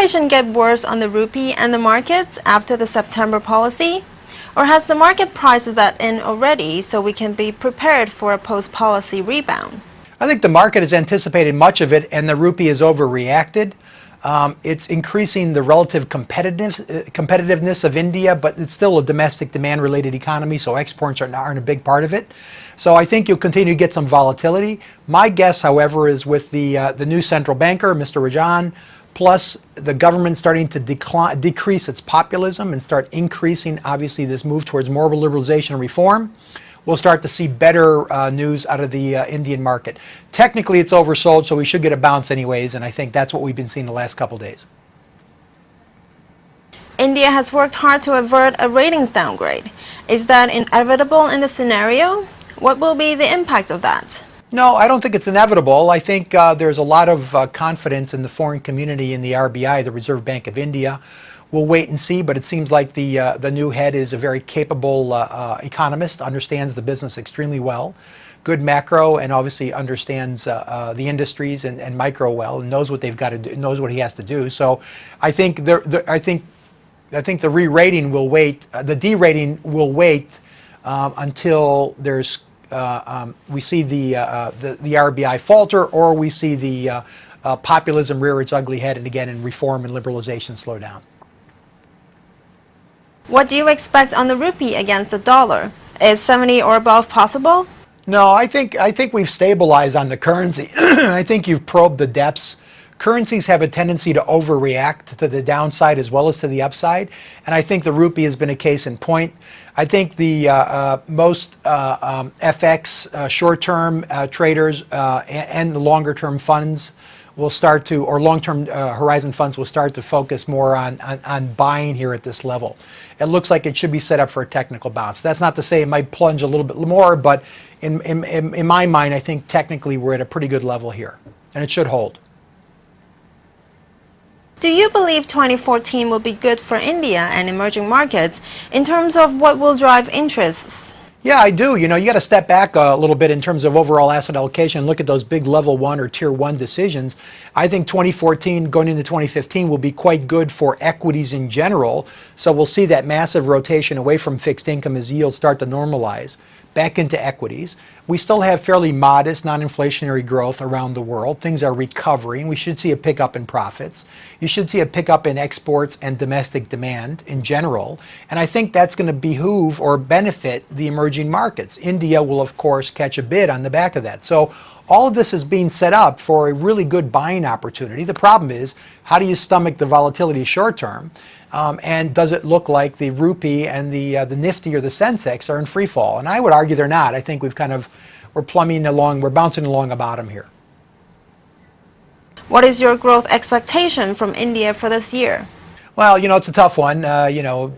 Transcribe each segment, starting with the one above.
situation get worse on the rupee and the markets after the September policy? Or has the market priced that in already so we can be prepared for a post-policy rebound? I think the market has anticipated much of it and the rupee has overreacted. It's increasing the relative competitiveness of India, but it's still a domestic demand-related economy, so exports aren't a big part of it. So I think you'll continue to get some volatility. My guess, however, is with the new central banker, Mr. Rajan, plus the government starting to decrease its populism and start increasing, obviously, this move towards more liberalization and reform, we'll start to see better news out of the Indian market. Technically, it's oversold, so we should get a bounce anyways, and I think that's what we've been seeing the last couple days. India has worked hard to avert a ratings downgrade. Is that inevitable in the scenario? What will be the impact of that? No, I don't think it's inevitable. I think there's a lot of confidence in the foreign community in the RBI, the Reserve Bank of India. We'll wait and see, but it seems like the new head is a very capable economist, understands the business extremely well, good macro, and obviously understands the industries and micro well, and knows what they've got to do, knows what he has to do. So I think the re-rating will wait, the de-rating will wait until there's we see the RBI falter, or we see the populism rear its ugly head and again, and reform and liberalization slow down. What do you expect on the rupee against the dollar? Is 70 or above possible? No, I think we've stabilized on the currency. I think you've probed the depths. Currencies have a tendency to overreact to the downside as well as to the upside, and I think the rupee has been a case in point. I think the most FX short-term traders and the longer-term funds will start to, or long-term horizon funds will start to focus more on buying here at this level. It looks like it should be set up for a technical bounce. That's not to say it might plunge a little bit more, but in my mind, I think technically we're at a pretty good level here, and it should hold. Do you believe 2014 will be good for India and emerging markets in terms of what will drive interests? Yeah, I do. You know, you got to step back a little bit in terms of overall asset allocation and look at those big level 1 or tier 1 decisions. I think 2014 going into 2015 will be quite good for equities in general. So we'll see that massive rotation away from fixed income as yields start to normalize back into equities. We still have fairly modest non-inflationary growth around the world. Things are recovering. We should see a pickup in profits. You should see a pickup in exports and domestic demand in general. And I think that's going to behoove or benefit the emerging markets. India will, of course, catch a bid on the back of that. So all of this is being set up for a really good buying opportunity. The problem is, how do you stomach the volatility short term? And does it look like the rupee and the Nifty or the Sensex are in free fall? And I would argue they're not. I think we're plumbing along, we're bouncing along a bottom here. What is your growth expectation from India for this year? Well, you know, it's a tough one. You know,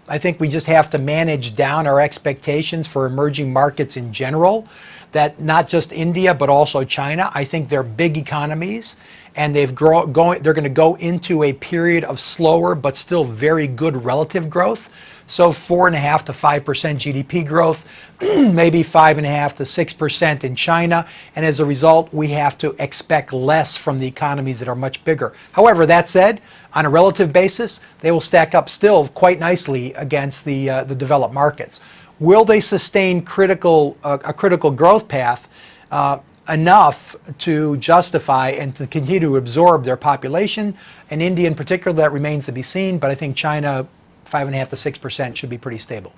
I think we just have to manage down our expectations for emerging markets in general. That not just India, but also China. I think they're big economies, and they're going to go into a period of slower but still very good relative growth. So 4.5% to 5% GDP growth, maybe 5.5% to 6% in China, and as a result, we have to expect less from the economies that are much bigger. However, that said, on a relative basis, they will stack up still quite nicely against the developed markets. Will they sustain a critical growth path enough to justify and to continue to absorb their population? And India in particular, that remains to be seen, but I think China, 5.5% to 6% should be pretty stable.